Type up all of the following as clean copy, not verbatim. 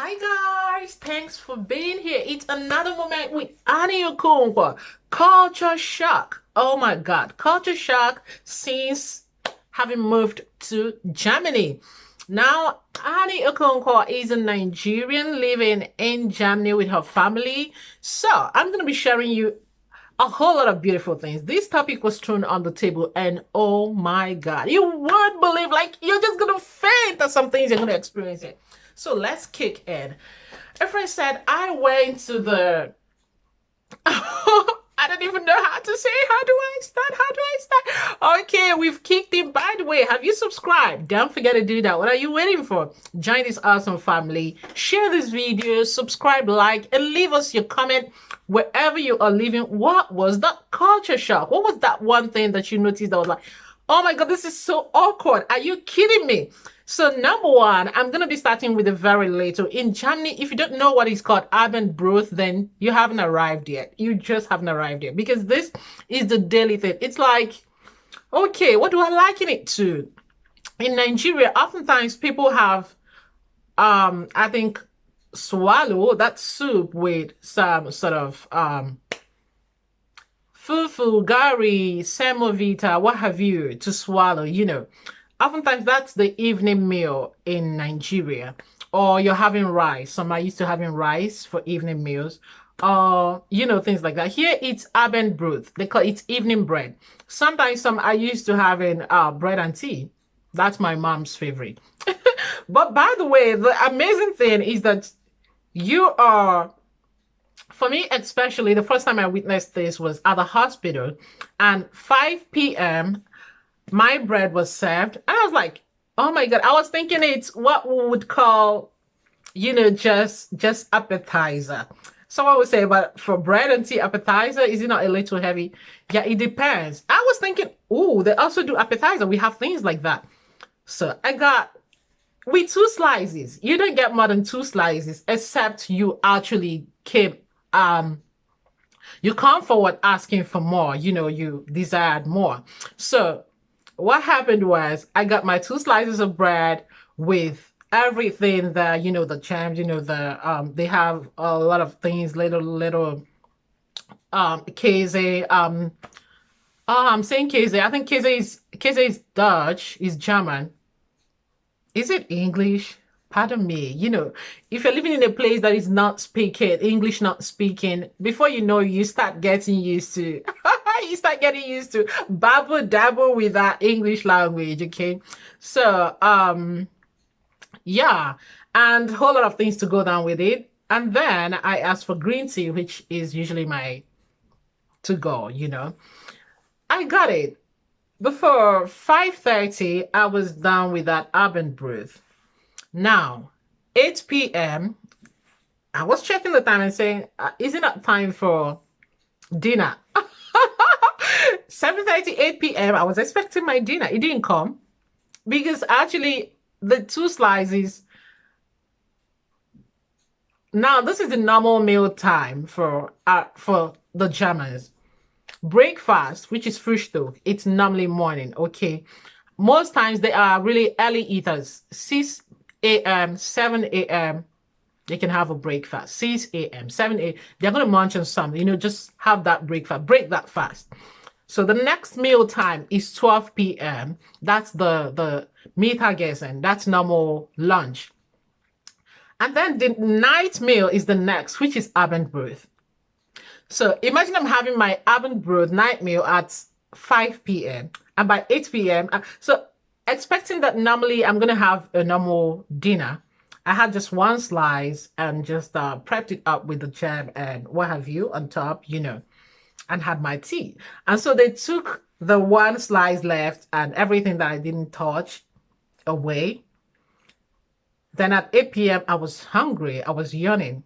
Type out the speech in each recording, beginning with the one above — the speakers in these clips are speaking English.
Hi guys, thanks for being here. It's another moment with Annie Okonkwo. Culture shock. Oh my God, culture shock since having moved to Germany. Now, Annie Okonkwo is a Nigerian living in Germany with her family. So I'm going to be sharing you a whole lot of beautiful things. This topic was thrown on the table, and oh my God, you won't believe, like, you're just gonna faint at some things you're gonna experience it. So let's kick in. A friend said, I went to the I don't even know how to say. How do I start? How do I start? Okay, we've kicked in. By the way, have you subscribed? Don't forget to do that. What are you waiting for? Join this awesome family. Share this video, subscribe, like, and leave us your comment wherever you are living. What was that culture shock? What was that one thing that you noticed that was like, oh my God, this is so awkward. Are you kidding me? So number one, I'm going to be starting with a very little. In Germany, if you don't know what is called Abendbrot, then you haven't arrived yet. You just haven't arrived yet, because this is the daily thing. It's like, okay, what do I liken it to? In Nigeria, oftentimes people have, I think, swallow that soup with some sort of fufu, gari, semovita, what have you, to swallow, Oftentimes that's the evening meal in Nigeria. Or you're having rice. Some are used to having rice for evening meals. Or, things like that. Here it's Abendbrot. They call it evening bread. Sometimes some are used to having bread and tea. That's my mom's favorite. But by the way, the amazing thing is that for me especially, the first time I witnessed this was at the hospital, and 5 p.m. my bread was served, and I was like, oh my God, I was thinking it's what we would call, just appetizer. Someone would say, but for bread and tea appetizer, is it not a little heavy? Yeah, it depends. I was thinking, oh, they also do appetizer. We have things like that. So I got with 2 slices. You don't get more than 2 slices, except you actually you come forward asking for more, you desired more. So what happened was I got my 2 slices of bread with everything that, the jams, they have a lot of things, little keze, I'm saying keze. I think keze is Dutch, is German. Is it English? Pardon me. If you're living in a place that is not speaking English, not speaking, before you know, you start getting used to babble dabble with that English language. Okay. So, yeah, and a whole lot of things to go down with it. And then I asked for green tea, which is usually my to go, I got it. Before 5:30, I was done with that Abendbrot. Now, 8 p.m., I was checking the time and saying, isn't it time for dinner? 7:30, 8 p.m., I was expecting my dinner. It didn't come, because actually the 2 slices, now this is the normal meal time for the Germans. Breakfast, which is Frühstück, it's normally morning, okay? Most times they are really early eaters. 6 a.m., 7 a.m., they can have a breakfast. 6 a.m., 7 a.m., they're going to munch on something, just have that breakfast, break that fast. So the next meal time is 12 p.m. That's the Mittagessen, that's normal lunch. And then the night meal is the next, which is Abendbrot. So imagine I'm having my Abendbrot night meal at 5 p.m. and by 8 p.m. So expecting that normally I'm going to have a normal dinner, I had just 1 slice and just prepped it up with the jam and what have you on top, and had my tea. And so they took the 1 slice left and everything that I didn't touch away. Then at 8 p.m. I was hungry. I was yawning.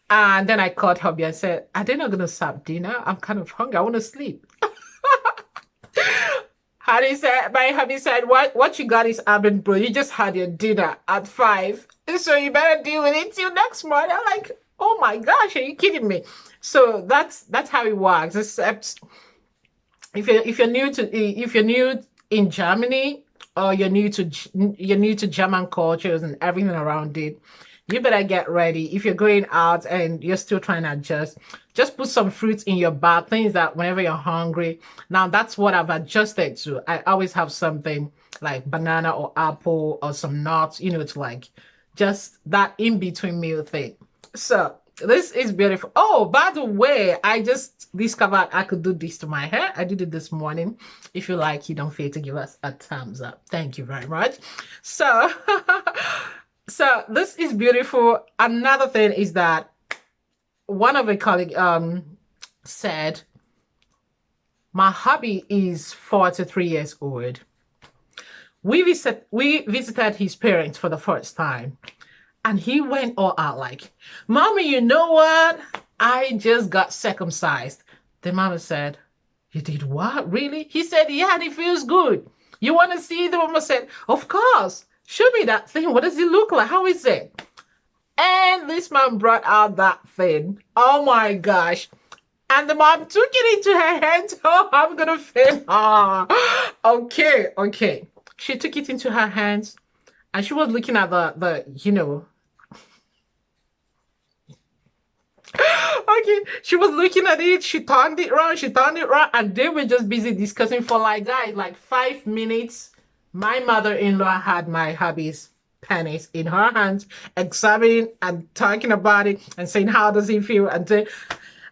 And then I called hubby and said, are they not going to serve dinner? I'm kind of hungry. I want to sleep. My hubby said, what you got is Abendbrot. You just had your dinner at 5. So you better deal with it till next morning. I'm like, oh my gosh, are you kidding me? So that's how it works. Except if you're new in Germany, or you're new to German cultures and everything around it, you better get ready. If you're going out and you're still trying to adjust, just put some fruits in your bag, things that whenever you're hungry. Now that's what I've adjusted to. I always have something like banana or apple or some nuts, you know, to like just that in between meal thing. So this is beautiful. Oh, by the way, I just discovered I could do this to my hair. I did it this morning. If you like, you don't fail to give us a thumbs up. Thank you very much. So so this is beautiful. Another thing is that one of a colleague said my hubby is 43 years old. We visited his parents for the first time, and he went all out like, "Mommy, you know what? I just got circumcised." The mama said, "You did what? Really?" He said, "Yeah, and it feels good. You want to see?" The mama said, "Of course. Show me that thing. What does it look like? How is it?" And this man brought out that thing. Oh my gosh. And the mom took it into her hands. Oh, I'm gonna fail. Ah, okay. She took it into her hands and she was looking at the you know. Okay, she was looking at it, she turned it around, and they were just busy discussing for like, guys, like 5 minutes. My mother-in-law had my hubby's penis in her hands, examining and talking about it and saying, how does he feel? And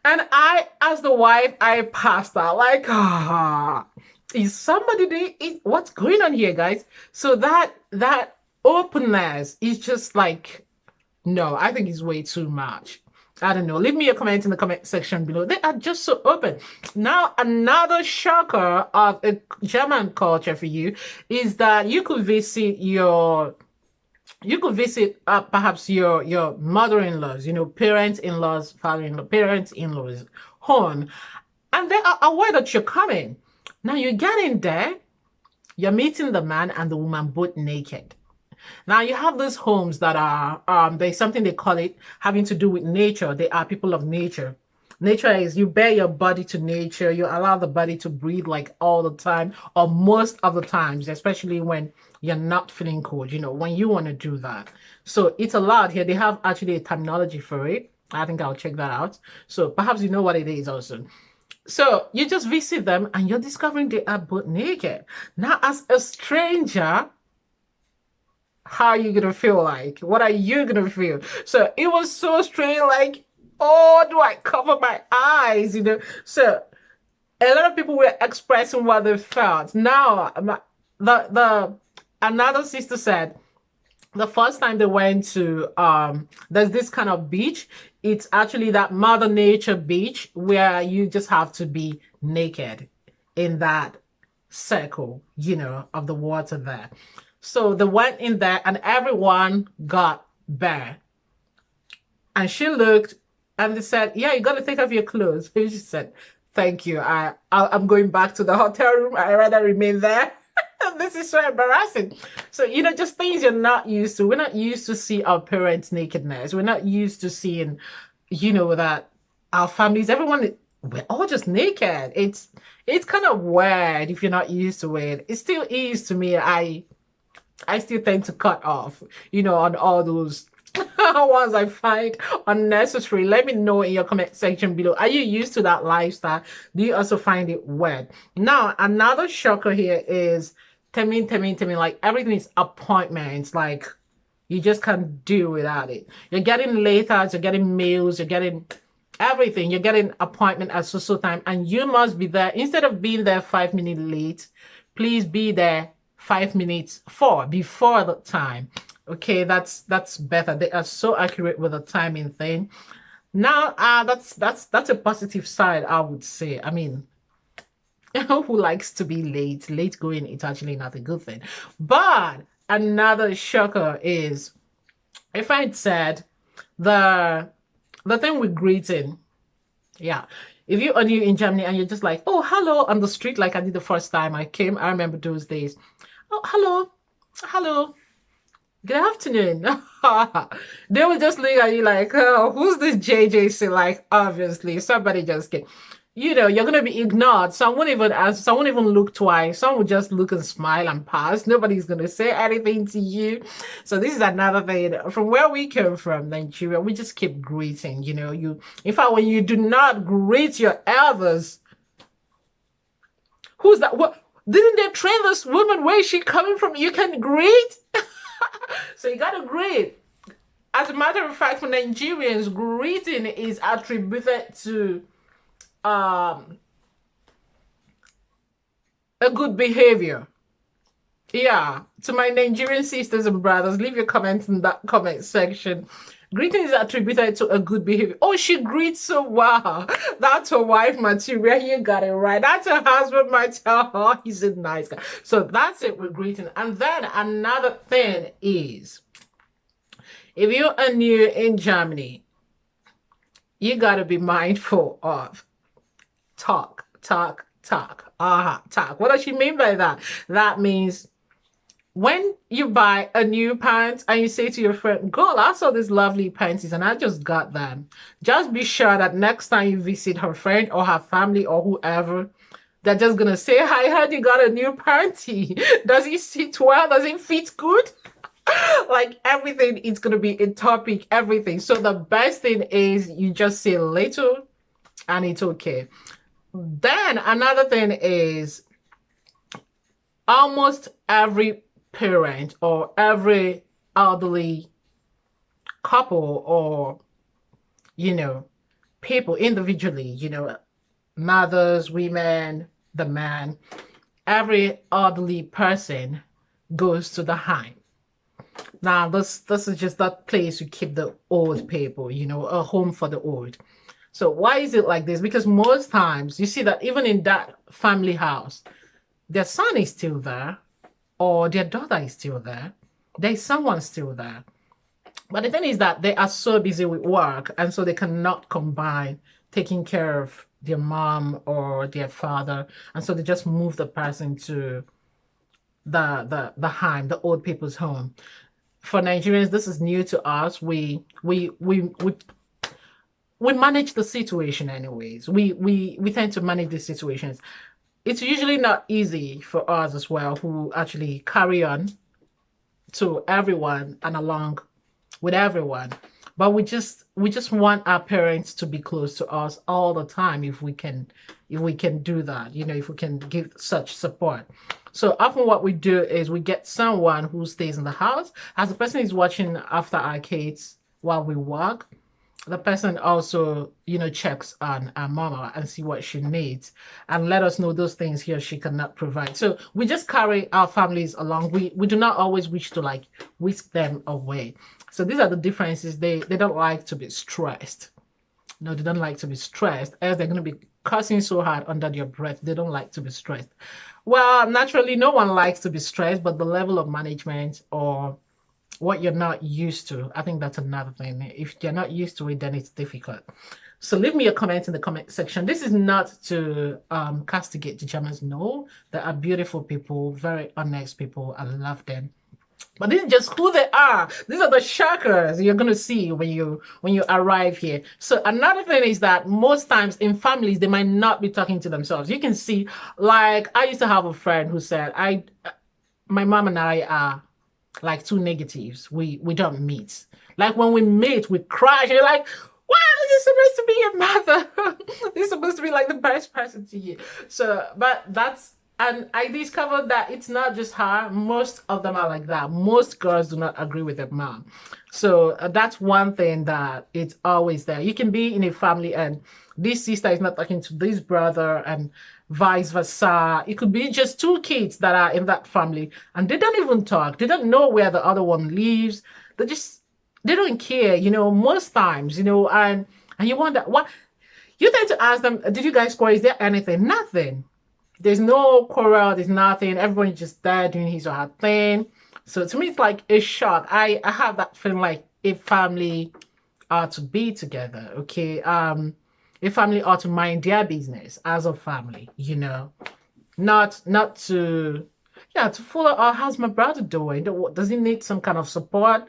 I, as the wife, I passed out like, is somebody there? What's going on here, guys? So that openness is just like, no, I think it's way too much. I don't know. Leave me a comment in the comment section below. They are just so open. Now, another shocker of a German culture for you is that you could visit perhaps your mother-in-laws, you know, parents-in-laws, father-in-law, parents-in-laws home, and they are aware that you're coming. Now you get in there, you're meeting the man and the woman both naked. Now you have these homes that are there's something they call it having to do with nature. They are people of nature. Nature is you bear your body to nature. You allow the body to breathe like all the time or most of the times, especially when you're not feeling cold, you know, when you want to do that. So it's allowed here. They have actually a terminology for it. I think I'll check that out. So perhaps you know what it is also. So you just visit them and you're discovering they are both naked. Now, as a stranger, how are you gonna feel like? What are you gonna feel? So it was so strange, like, oh, do I cover my eyes? You know, so a lot of people were expressing what they felt. Now, another sister said the first time they went to there's this kind of beach. It's actually that Mother Nature beach where you just have to be naked in that circle, you know, of the water there. So they went in there and everyone got bare. And she looked and they said, yeah, you got to take off your clothes. And she said, thank you. I'm going back to the hotel room. I'd rather remain there. This is so embarrassing. So, you know, just things you're not used to. We're not used to see our parents' nakedness. We're not used to seeing, you know, that our families, everyone, we're all just naked. It's kind of weird if you're not used to it. It still is to me. I still tend to cut off, you know, on all those ones I find unnecessary. Let me know in your comment section below. Are you used to that lifestyle? Do you also find it weird? Now, another shocker here is termin, like everything is appointments. Like you just can't do without it. You're getting letters, you're getting mails, you're getting everything. You're getting appointment at so time and you must be there. Instead of being there 5 minutes late, please be there 5 minutes before the time. Okay, that's better. They are so accurate with the timing thing. Now, that's a positive side, I would say. I mean, who likes to be late? Late going, it's actually not a good thing. But another shocker is, if I'd said the thing with greeting, yeah. If you are new in Germany and you're just like, oh, hello on the street, like I did the first time I came, I remember those days. Oh, hello. Good afternoon. They will just look at you like, oh, who's this JJC? Like, obviously, somebody just came. you're gonna be ignored. Some won't even ask, some won't even look twice. Some will just look and smile and pass. Nobody's gonna say anything to you. So this is another thing. From where we came from, Nigeria, we just keep greeting. In fact, when you do not greet your elders, who's that? What didn't they train this woman? Where is she coming from? You can greet. So you gotta greet. As a matter of fact, for Nigerians, greeting is attributed to a good behavior. Yeah, to my Nigerian sisters and brothers, leave your comments in that comment section. Greeting is attributed to a good behavior. Oh, she greets so well. That's her wife material. You got it right. That's her husband material. Oh, he's a nice guy. So that's it with greeting. And then another thing is, if you are new in Germany, you got to be mindful of talk. Talk. What does she mean by that? That means when you buy a new pants and you say to your friend, girl, I saw these lovely panties and I just got them. Just be sure that next time you visit her friend or her family or whoever, they're just going to say, I heard you got a new panty. Does it sit well? Does it fit good? Like everything is going to be a topic, everything. So the best thing is you just say little and it's okay. Then another thing is almost every parent or every elderly couple or, people individually, mothers, women, the man, every elderly person goes to the Heim. Now, this is just that place you keep the old people, a home for the old. So why is it like this? Because most times you see that even in that family house, their son is still there or their daughter is still there. There's someone still there. But the thing is that they are so busy with work and so they cannot combine taking care of their mom or their father. And so they just move the person to the Heim, the old people's home. For Nigerians, this is new to us. We manage the situation anyways. We tend to manage these situations. It's usually not easy for us as well, who actually carry on to everyone and along with everyone. But we just want our parents to be close to us all the time if we can do that, if we can give such support. So often what we do is we get someone who stays in the house. As the person is watching after our kids while we work, the person also, checks on our mama and see what she needs and let us know those things he or she cannot provide. So we just carry our families along. We do not always wish to whisk them away. So these are the differences. They don't like to be stressed. No, they don't like to be stressed, else they're going to be cursing so hard under their breath. They don't like to be stressed. Well, naturally, no one likes to be stressed, but the level of management or what you're not used to, I think that's another thing. If you're not used to it, then it's difficult. So leave me a comment in the comment section. This is not to castigate the Germans. No, they are beautiful people, very honest people. I love them. But this is just who they are. These are the shockers you're going to see when you arrive here. So another thing is that most times in families, they might not be talking to themselves. You can see, I used to have a friend who said, my mom and I are like two negatives. We don't meet. Like when we meet, we crash. You're like, wow, this is supposed to be your mother. This is supposed to be like the best person to you. So, and I discovered that it's not just her. Most of them are like that. Most girls do not agree with their mom. So that's one thing that it's always there. You can be in a family and this sister is not talking to this brother and vice versa. It could be just two kids that are in that family and they don't even talk. They don't know where the other one lives. They don't care, most times, and you wonder, what? You tend to ask them, did you guys quarrel? Is there anything? Nothing. There's no quarrel, there's nothing. Everyone's just there doing his or her thing. So to me, it's like a shock. I have that feeling like a family are to be together, okay? A family ought to mind their business as a family, not to follow, oh, how's my brother doing? Does he need some kind of support?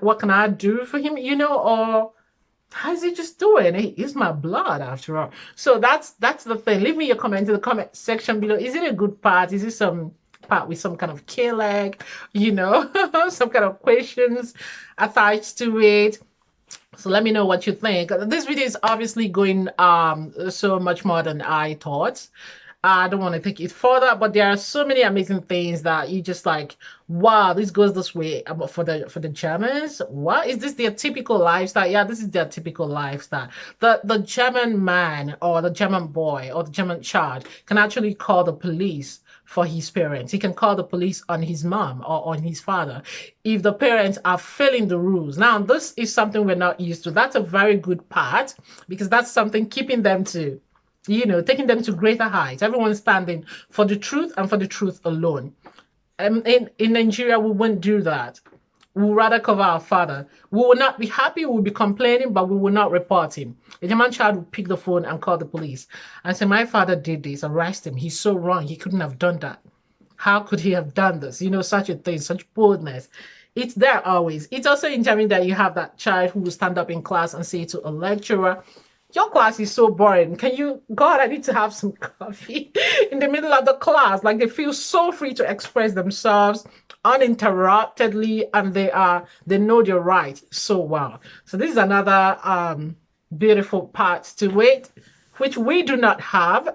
What can I do for him, or How's he just doing? He's my blood after all. So that's the thing. Leave me your comment in the comment section below. Is it a good part? Is it some part with some kind of K-leg, some kind of questions attached to it? So let me know what you think. This video is obviously going so much more than I thought. I don't want to take it further, but there are so many amazing things that you just like, wow, this goes this way. But for the Germans, what is this their typical lifestyle? Yeah, this is their typical lifestyle. The German man or the German boy or the German child can actually call the police for his parents. He can call the police on his mom or on his father if the parents are failing the rules. Now, this is something we're not used to. That's a very good part because that's something keeping them to, taking them to greater heights. Everyone's standing for the truth and for the truth alone. In Nigeria, we won't do that. We will rather cover our father. We will not be happy, we will be complaining, but we will not report him. A German child will pick the phone and call the police and say, my father did this, arrest him. He's so wrong. He couldn't have done that. How could he have done this? Such a thing, such boldness. It's there always. It's also in Germany that you have that child who will stand up in class and say to a lecturer, your class is so boring. Can you, God, I need to have some coffee in the middle of the class. Like they feel so free to express themselves uninterruptedly and they know their right so well. So this is another beautiful part to it, which we do not have.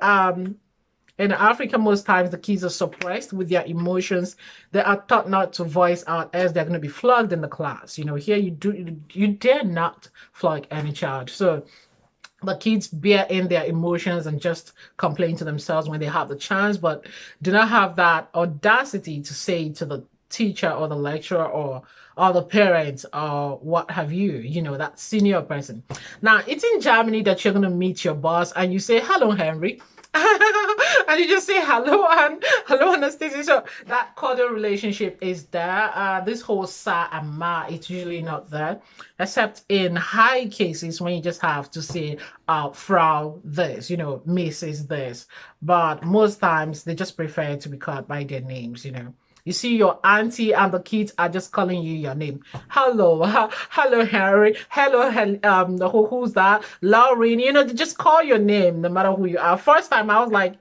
In Africa, most times the kids are suppressed with their emotions. They are taught not to voice out as they're going to be flogged in the class. Here you dare not flog any child. So the kids bear in their emotions and just complain to themselves when they have the chance, but do not have that audacity to say to the teacher or the lecturer or the parents or what have you, that senior person. Now, it's in Germany that you're going to meet your boss and you say, hello, Henry. And you just say hello and hello Anastasia. So that cordial relationship is there. This whole sa and ma, it's usually not there, except in high cases when you just have to say Frau this, Mrs. this. But most times they just prefer to be called by their names. You see your auntie and the kids are just calling you your name. Hello, hello, Harry. Hello, who's that? Lauren. They just call your name no matter who you are. First time I was like,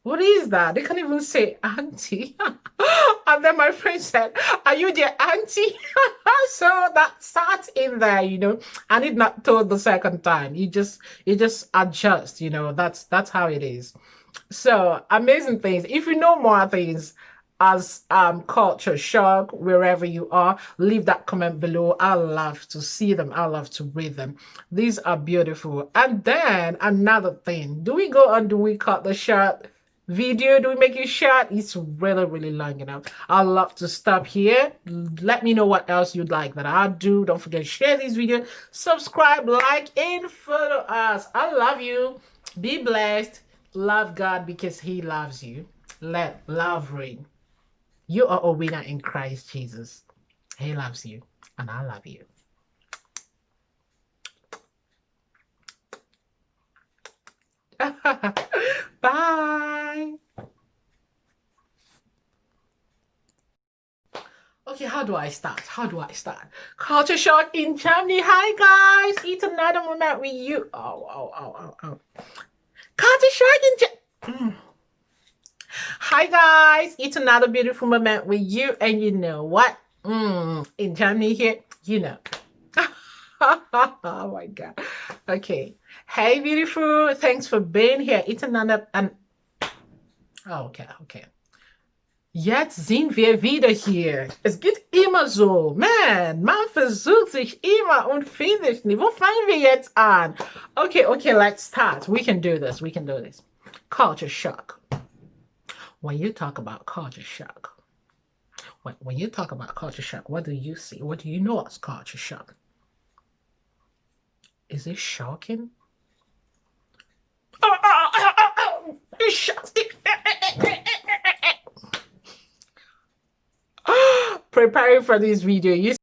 what is that? They can't even say auntie. And then my friend said, are you their auntie? So that sat in there, I did not told the second time. You just adjust, that's how it is. So amazing things. If you know more things as culture shock, wherever you are, leave that comment below. I love to see them. I love to read them. These are beautiful. And then another thing, do we go on, do we cut the short video? Do we make it short? It's really, really long enough. I'd love to stop here. Let me know what else you'd like that I do. Don't forget to share this video, subscribe, like, and follow us. I love you. Be blessed. Love God because he loves you. Let love reign. You are a winner in Christ Jesus. He loves you, and I love you. Bye. Okay, how do I start? Culture shock in Germany. Hi, guys. It's another moment with you. Oh. Culture shock in Germany. Hi guys, it's another beautiful moment with you, and you know what? In Germany here, oh my god. Okay. Hey beautiful, thanks for being here. It's another okay. Jetzt sind wir wieder hier. Es geht immer so. Man versucht sich immer und findet nicht. Wo fangen wir jetzt an? Okay, let's start. We can do this. Culture shock. When you talk about culture shock, when you talk about culture shock, what do you see? What do you know as culture shock? Is it shocking? It shocks. Preparing for this video, you